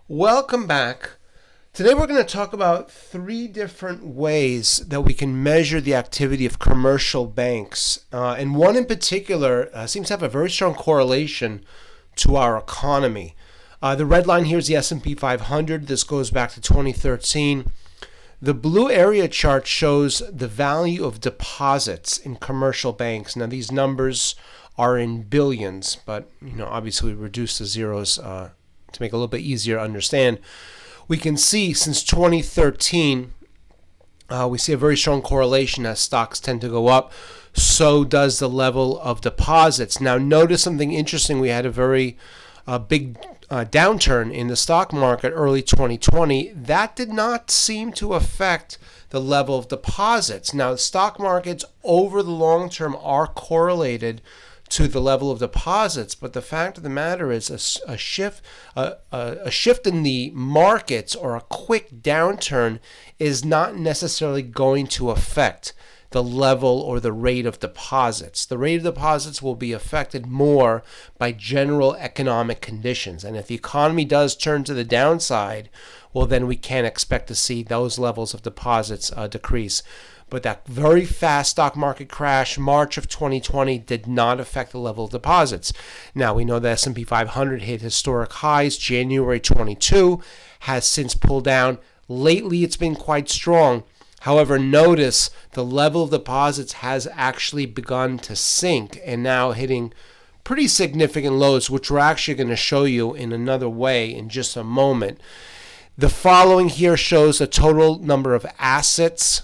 Welcome back. Today we're going to talk about three different ways that we can measure the activity of commercial banks. And one in particular seems to have a very strong correlation to our economy. The red line here is the S&P 500. This goes back to 2013. The blue area chart shows the value of deposits in commercial banks. Now these numbers are in billions, but obviously we reduce the zeros to make it a little bit easier to understand. We can see since 2013, we see a very strong correlation as stocks tend to go up. So does the level of deposits. Now notice something interesting. We had a very big downturn in the stock market early 2020. That did not seem to affect the level of deposits. Now the stock markets over the long term are correlated to the level of deposits, but the fact of the matter is a shift in the markets or a quick downturn is not necessarily going to affect the level or the rate of deposits. The rate of deposits will be affected more by general economic conditions, and if the economy does turn to the downside, well then we can expect to see those levels of deposits decrease. But that very fast stock market crash, March of 2020, did not affect the level of deposits. Now, we know the S&P 500 hit historic highs January 22, has since pulled down. Lately, it's been quite strong. However, notice the level of deposits has actually begun to sink and now hitting pretty significant lows, which we're actually going to show you in another way in just a moment. The following here shows the total number of assets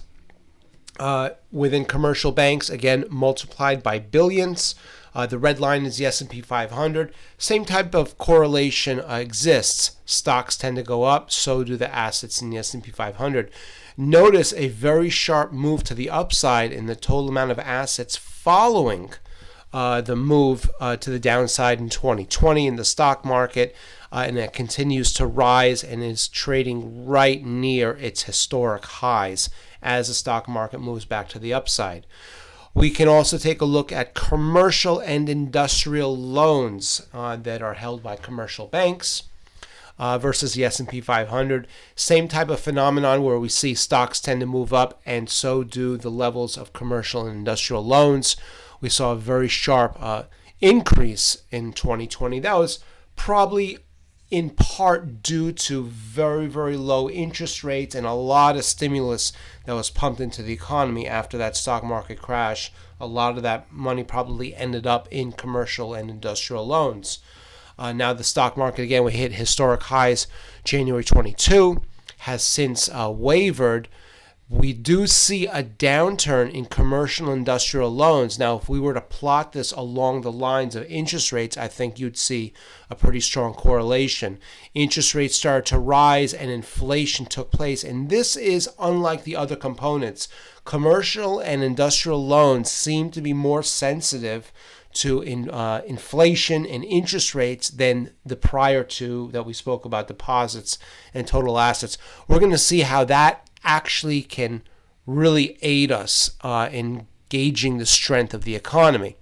within commercial banks, again multiplied by billions. The red line is the S&P 500. Same type of correlation exists. Stocks tend to go up, so do the assets in the S&P 500. Notice a very sharp move to the upside in the total amount of assets following the move to the downside in 2020 in the stock market, and it continues to rise and is trading right near its historic highs as the stock market moves back to the upside. We can also take a look at commercial and industrial loans that are held by commercial banks versus the S&P 500. Same type of phenomenon where we see stocks tend to move up, and so do the levels of commercial and industrial loans. We saw a very sharp increase in 2020. That was probably in part due to very, very low interest rates and a lot of stimulus that was pumped into the economy after that stock market crash. A lot of that money probably ended up in commercial and industrial loans. Now the stock market, again, we hit historic highs January 22, has since wavered. We do see a downturn in commercial and industrial loans. Now, if we were to plot this along the lines of interest rates, I think you'd see a pretty strong correlation. Interest rates started to rise and inflation took place, and this is unlike the other components. Commercial and industrial loans seem to be more sensitive to inflation and interest rates than the prior two that we spoke about, deposits and total assets. We're going to see how that actually can really aid us in gauging the strength of the economy.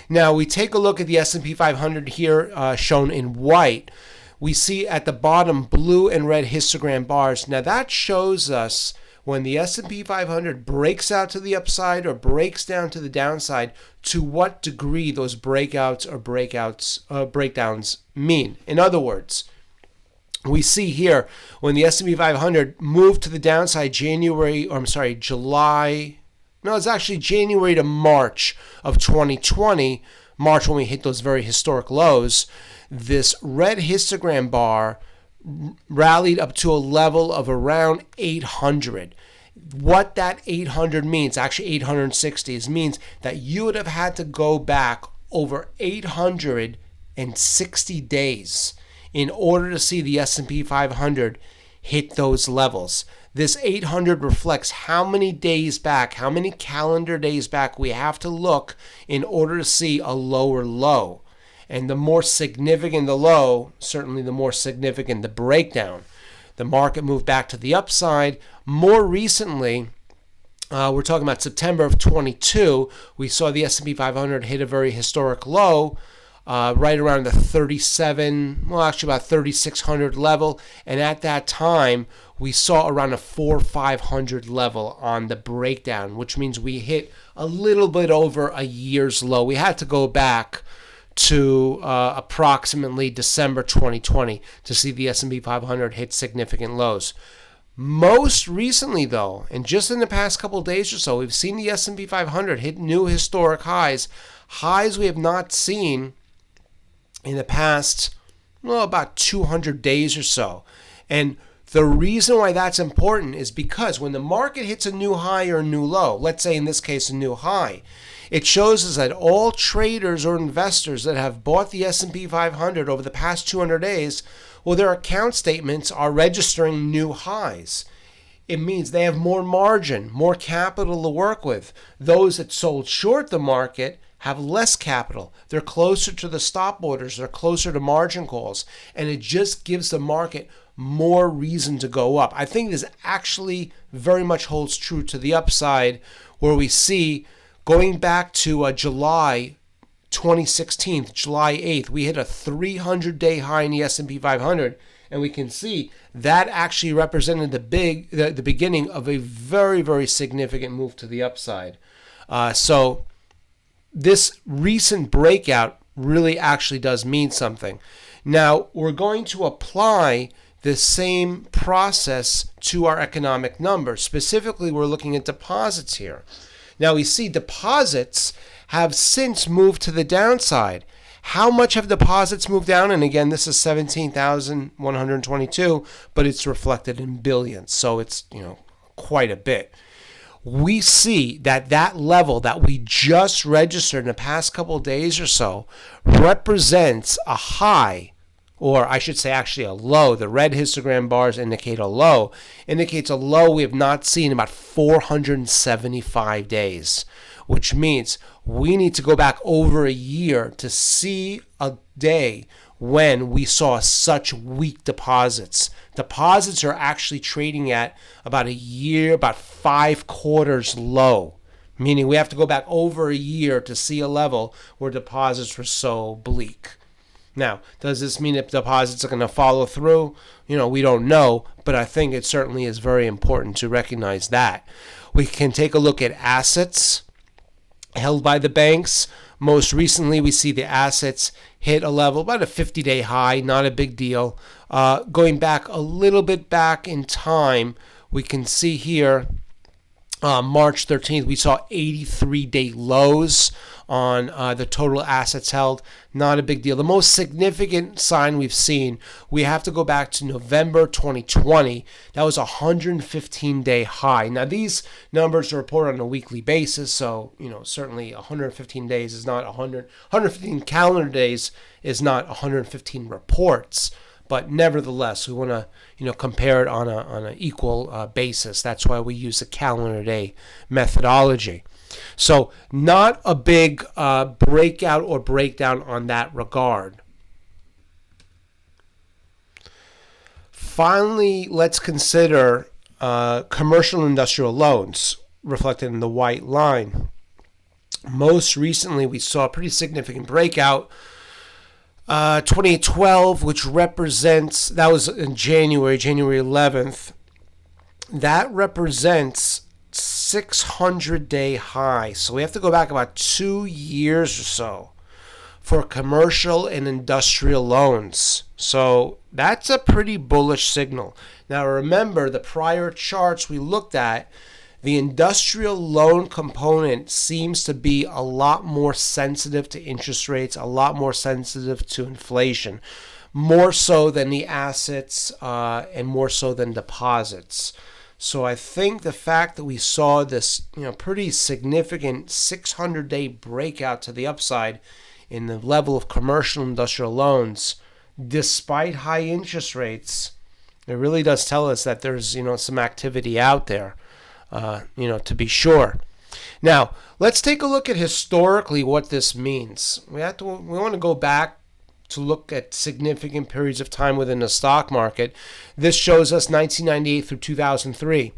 Now we take a look at the S&P 500 here shown in white. We see at the bottom blue and red histogram bars. Now that shows us when the S&P 500 breaks out to the upside or breaks down to the downside, to what degree those breakouts or breakdowns mean. In other words, we see here when the S&P 500 moved to the downside January to March of 2020, March when we hit those very historic lows, this red histogram bar rallied up to a level of around 800. What that 800 means, actually 860, means that you would have had to go back over 860 days in order to see the S&P 500 hit those levels. This 800 reflects how many days back, how many calendar days back we have to look in order to see a lower low. And the more significant the low, certainly the more significant the breakdown. The market moved back to the upside. More recently, we're talking about September of 22, we saw the S&P 500 hit a very historic low right around the 37, well, actually about 3,600 level. And at that time, we saw around a 4,500 level on the breakdown, which means we hit a little bit over a year's low. We had to go back to approximately December 2020 to see the S&P 500 hit significant lows. Most recently, though, and just in the past couple of days or so, we've seen the S&P 500 hit new historic highs we have not seen in the past, well, about 200 days or so. And the reason why that's important is because when the market hits a new high or a new low, let's say in this case a new high, it shows us that all traders or investors that have bought the S&P 500 over the past 200 days, well, their account statements are registering new highs. It means they have more margin, more capital to work with. Those that sold short the market have less capital. They're closer to the stop orders. They're closer to margin calls. And it just gives the market more reason to go up. I think this actually very much holds true to the upside, where we see going back to July 2016, July 8th, we hit a 300-day high in the S&P 500, and we can see that actually represented the beginning of a very, very significant move to the upside. So this recent breakout really actually does mean something. Now, we're going to apply the same process to our economic numbers. Specifically, we're looking at deposits here. Now, we see deposits have since moved to the downside. How much have deposits moved down? And again, this is 17,122, but it's reflected in billions. So it's, quite a bit. We see that level that we just registered in the past couple of days or so represents a high, or I should say actually a low. The red histogram bars indicate a low. Indicates a low we have not seen in about 475 days, which means we need to go back over a year to see a day when we saw such weak deposits. Deposits are actually trading at about a year, about 5 quarters low, meaning we have to go back over a year to see a level where deposits were so bleak. Now, does this mean that deposits are going to follow through? We don't know, but I think it certainly is very important to recognize that. We can take a look at assets held by the banks. Most recently, we see the assets hit a level, about a 50-day high, not a big deal. Going back a little bit back in time, we can see here, March 13th, we saw 83-day lows on the total assets held. Not a big deal. The most significant sign we've seen, we have to go back to November 2020. That was a 115-day high. Now, these numbers are reported on a weekly basis, so, certainly 115 days is not 115 calendar days is not 115 reports. But nevertheless, we want to, compare it on an equal basis. That's why we use the calendar day methodology. So not a big breakout or breakdown on that regard. Finally, let's consider commercial and industrial loans reflected in the white line. Most recently, we saw a pretty significant breakout. 2012, which represents, that was in January 11th, that represents 600-day high. So we have to go back about 2 years or so for commercial and industrial loans. So that's a pretty bullish signal. Now remember, the prior charts we looked at, the industrial loan component seems to be a lot more sensitive to interest rates, a lot more sensitive to inflation, more so than the assets and more so than deposits. So I think the fact that we saw this, pretty significant 600-day breakout to the upside in the level of commercial and industrial loans, despite high interest rates, it really does tell us that there's, some activity out there. To be sure. Now, let's take a look at historically what this means. We want to go back to look at significant periods of time within the stock market. This shows us 1998 through 2003.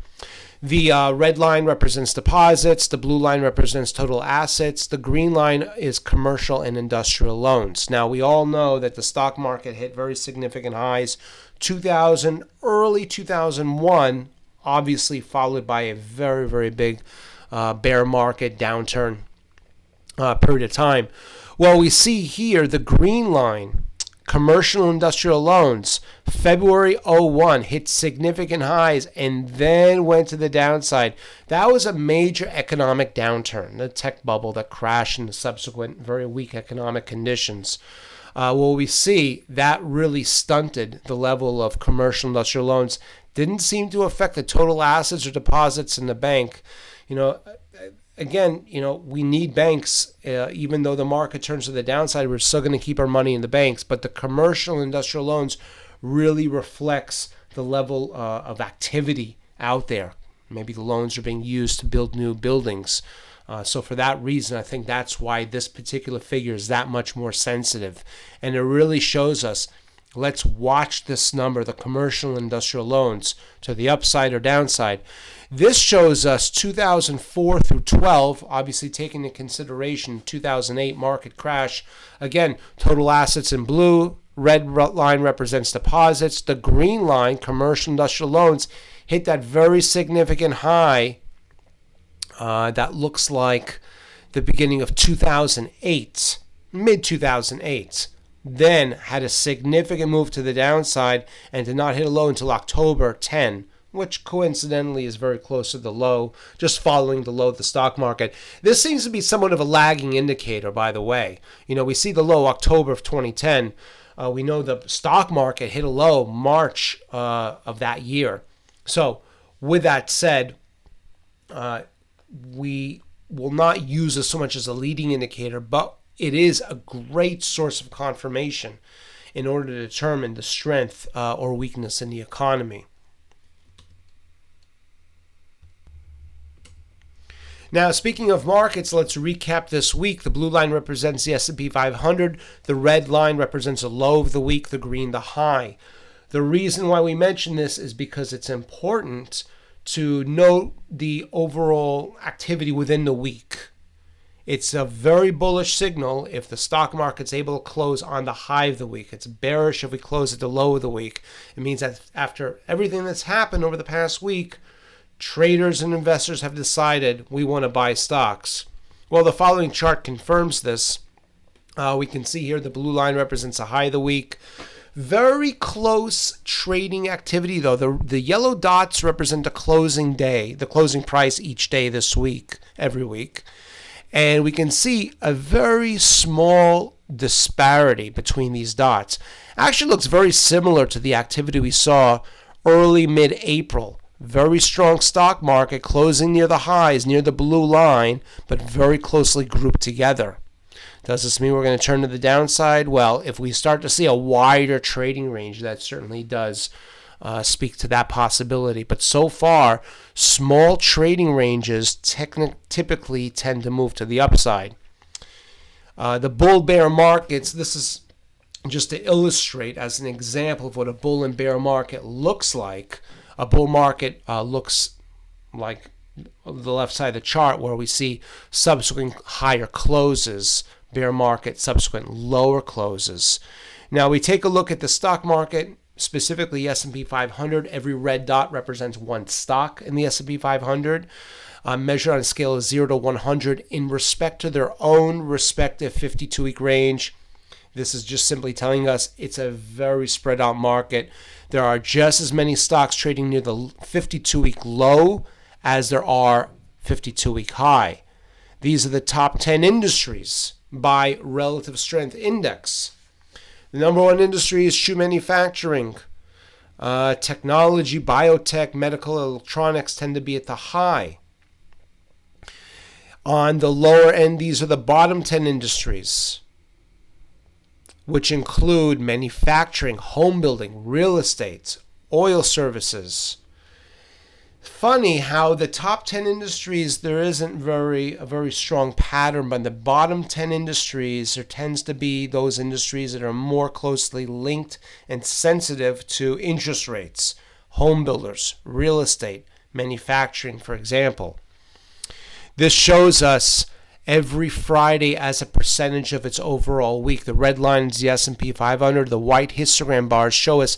The red line represents deposits, the blue line represents total assets, the green line is commercial and industrial loans. Now, we all know that the stock market hit very significant highs 2000, early 2001, obviously followed by a very, very big bear market downturn period of time. Well, we see here the green line, commercial industrial loans, February 01 hit significant highs and then went to the downside. That was a major economic downturn, the tech bubble that crashed in the subsequent very weak economic conditions. Well, we see that really stunted the level of commercial industrial loans. Didn't seem to affect the total assets or deposits in the bank. Again, we need banks. Even though the market turns to the downside, we're still going to keep our money in the banks. But the commercial industrial loans really reflects the level of activity out there. Maybe the loans are being used to build new buildings. So for that reason, I think that's why this particular figure is that much more sensitive. And it really shows us, let's watch this number, the commercial industrial loans, to the upside or downside. This shows us 2004 through 12, obviously taking into consideration 2008 market crash. Again, total assets in blue, red line represents deposits. The green line, commercial industrial loans, hit that very significant high that looks like the beginning of 2008, mid-2008. Then had a significant move to the downside and did not hit a low until October 10, which coincidentally is very close to the low, just following the low of the stock market. This seems to be somewhat of a lagging indicator, by the way. We see the low October of 2010. We know the stock market hit a low March of that year. So with that said, we will not use this so much as a leading indicator, but it is a great source of confirmation in order to determine the strength or weakness in the economy. Now, speaking of markets, let's recap this week. The blue line represents the S&P 500. The red line represents a low of the week, the green the high. The reason why we mention this is because it's important to note the overall activity within the week. It's a very bullish signal if the stock market's able to close on the high of the week. It's bearish if we close at the low of the week. It means that after everything that's happened over the past week, traders and investors have decided we want to buy stocks. Well, the following chart confirms this. We can see here the blue line represents a high of the week. Very close trading activity, though. The yellow dots represent the closing day, the closing price each day this week, every week. And we can see a very small disparity between these dots. Actually looks very similar to the activity we saw early mid-April. Very strong stock market closing near the highs, near the blue line, but very closely grouped together. Does this mean we're going to turn to the downside? Well, if we start to see a wider trading range, that certainly does speak to that possibility. But so far, small trading ranges typically tend to move to the upside. The bull-bear markets, this is just to illustrate as an example of what a bull and bear market looks like. A bull market looks like the left side of the chart where we see subsequent higher closes, bear market subsequent lower closes. Now we take a look at the stock market, specifically S&P 500. Every red dot represents one stock in the S&P 500, measured on a scale of 0 to 100 in respect to their own respective 52-week range. This is just simply telling us it's a very spread out market. There are just as many stocks trading near the 52-week low as there are 52-week high. These are the top 10 industries by relative strength index. The number one industry is shoe manufacturing. Technology, biotech, medical, electronics tend to be at the high. On the lower end, these are the bottom 10 industries, which include manufacturing, home building, real estate, oil services. funny how the top 10 industries, there isn't a very strong pattern, but in the bottom 10 industries, there tends to be those industries that are more closely linked and sensitive to interest rates. Home builders, real estate, manufacturing, for example. This shows us every Friday as a percentage of its overall week. The red line is the S&P 500. The white histogram bars show us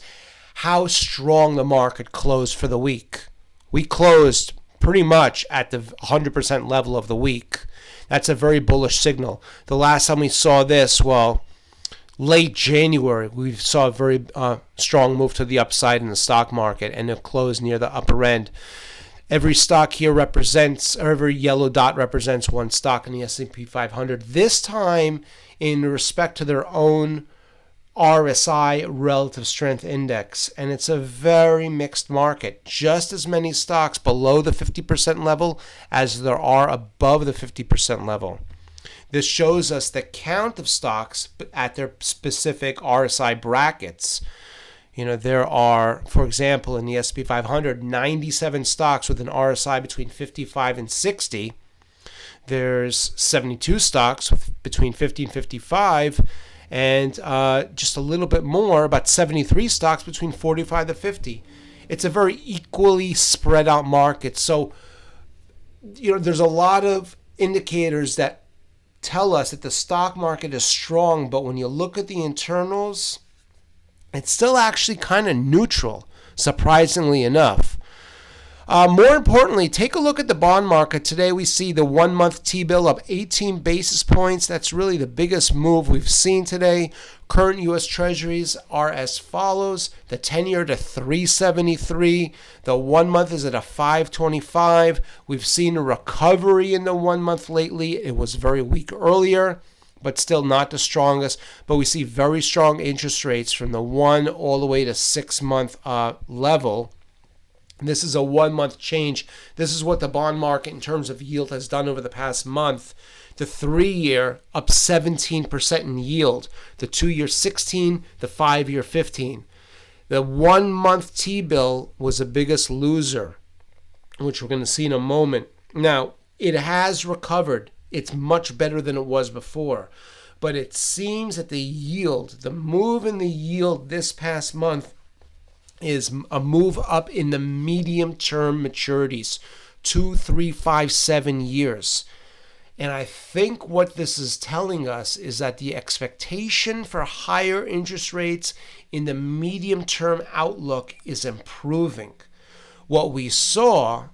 how strong the market closed for the week. We closed pretty much at the 100% level of the week. That's a very bullish signal. The last time we saw this, well, late January, we saw a very strong move to the upside in the stock market, and it closed near the upper end. Every stock here represents, or every yellow dot represents one stock in the S&P 500. This time, in respect to their own RSI relative strength index, and it's a very mixed market. Just as many stocks below the 50% level as there are above the 50% level. This shows us the count of stocks at their specific RSI brackets. There are, for example, in the S&P 500, 97 stocks with an RSI between 55 and 60. There's 72 stocks between 50 and 55, and just a little bit more, about 73 stocks between 45 to 50. It's a very equally spread out market. So, there's a lot of indicators that tell us that the stock market is strong, but when you look at the internals, it's still actually kind of neutral, surprisingly enough. More importantly, take a look at the bond market. Today we see the 1-month T-bill up 18 basis points. That's really the biggest move we've seen today. Current U.S. Treasuries are as follows. The 10-year to 373. The 1-month is at a 525. We've seen a recovery in the 1-month lately. It was very weak earlier, but still not the strongest. But we see very strong interest rates from the 1 all the way to 6-month level. This is a 1-month change. This is what the bond market in terms of yield has done over the past month. The 3-year up 17% in yield. The 2-year 16, the 5-year 15. The 1-month T-bill was the biggest loser, which we're going to see in a moment. Now, it has recovered. It's much better than it was before. But it seems that the yield, the move in the yield this past month, is a move up in the medium-term maturities, 2, 3, 5, 7 years. And I think what this is telling us is that the expectation for higher interest rates in the medium-term outlook is improving. What we saw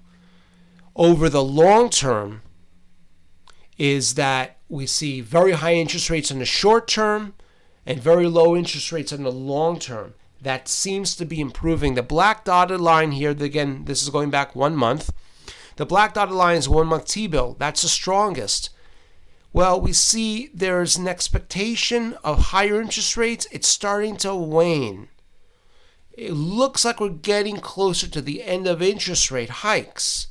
over the long term is that we see very high interest rates in the short term and very low interest rates in the long term. That seems to be improving. The black dotted line here, again, this is going back 1 month. The black dotted line is 1-month T-bill. That's the strongest. Well, we see there's an expectation of higher interest rates. It's starting to wane. It looks like we're getting closer to the end of interest rate hikes.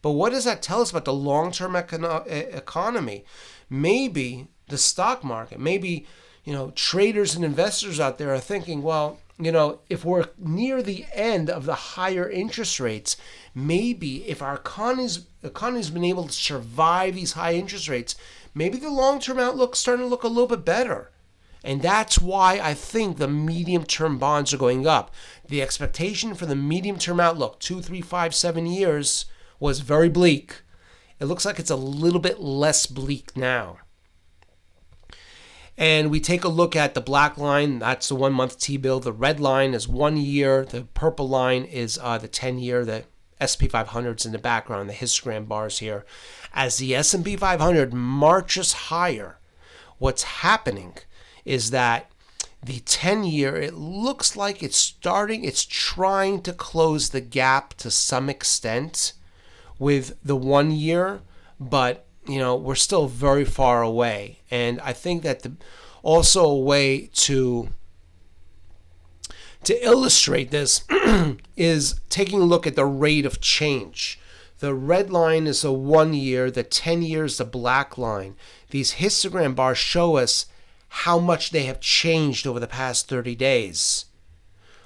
But what does that tell us about the long-term economy? Maybe the stock market, maybe traders and investors out there are thinking, well, if we're near the end of the higher interest rates, maybe if our economy's been able to survive these high interest rates, maybe the long-term outlook's starting to look a little bit better. And that's why I think the medium-term bonds are going up. The expectation for the medium-term outlook, 2, 3, 5, 7 years, was very bleak. It looks like it's a little bit less bleak now. And we take a look at the black line. That's the 1-month T-bill. The red line is 1 year. The purple line is the 10-year. The S&P 500 is in the background, the histogram bars here. As the S&P 500 marches higher, what's happening is that the 10-year, it looks like it's trying to close the gap to some extent with the 1 year, but we're still very far away. And I think that also a way to illustrate this is taking a look at the rate of change. The red line is a 1 year, the 10 years the black line. These histogram bars show us how much they have changed over the past 30 days.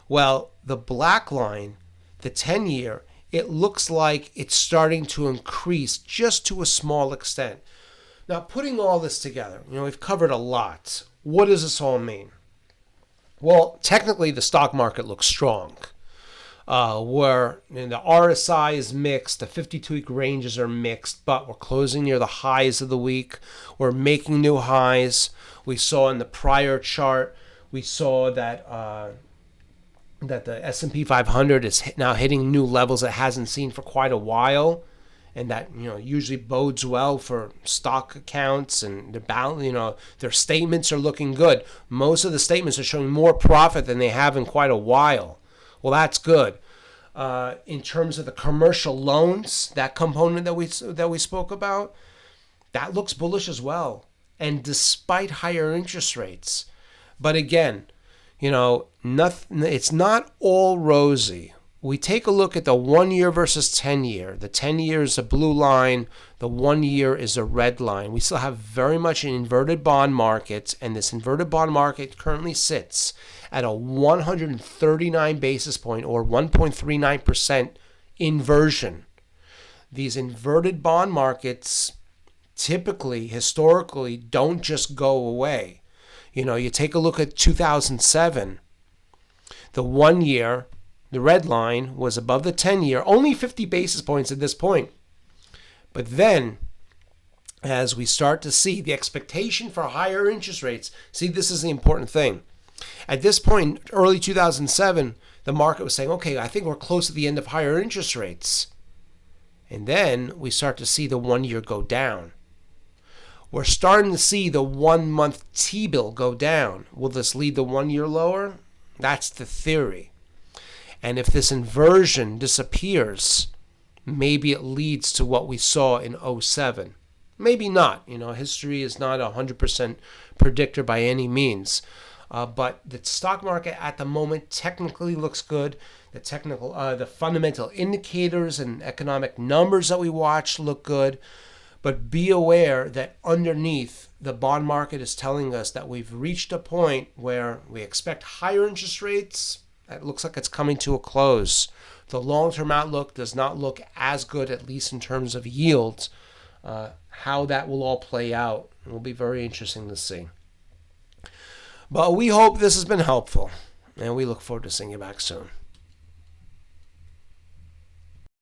Well, the black line, the 10 year, it looks like it's starting to increase just to a small extent. Now, putting all this together, we've covered a lot. What does this all mean? Well, technically, the stock market looks strong. Where the RSI is mixed, the 52-week ranges are mixed, but we're closing near the highs of the week. We're making new highs. We saw in the prior chart, we saw that that the S&P 500 is now hitting new levels it hasn't seen for quite a while, and that usually bodes well for stock accounts and their statements are looking good. Most of the statements are showing more profit than they have in quite a while. Well, that's good. In terms of the commercial loans, that component that we spoke about, that looks bullish as well. And despite higher interest rates, but again, it's not all rosy. We take a look at the 1 year versus 10 year. The 10 year is a blue line. The 1 year is a red line. We still have very much an inverted bond market, and this inverted bond market currently sits at a 139 basis point or 1.39% inversion. These inverted bond markets typically, historically, don't just go away. You take a look at 2007, the 1 year, the red line was above the 10 year, only 50 basis points at this point. But then, as we start to see the expectation for higher interest rates, see, this is the important thing. At this point, early 2007, the market was saying, okay, I think we're close to the end of higher interest rates. And then we start to see the 1 year go down. We're starting to see the 1 month T-bill go down. Will this lead the 1 year lower? That's the theory. And if this inversion disappears, maybe it leads to what we saw in 2007. Maybe not. History is not a 100% predictor by any means. But the stock market at the moment technically looks good. The fundamental indicators and economic numbers that we watch look good. But be aware that underneath, the bond market is telling us that we've reached a point where we expect higher interest rates. It looks like it's coming to a close. The long-term outlook does not look as good, at least in terms of yields. How that will all play out will be very interesting to see. But we hope this has been helpful, and we look forward to seeing you back soon.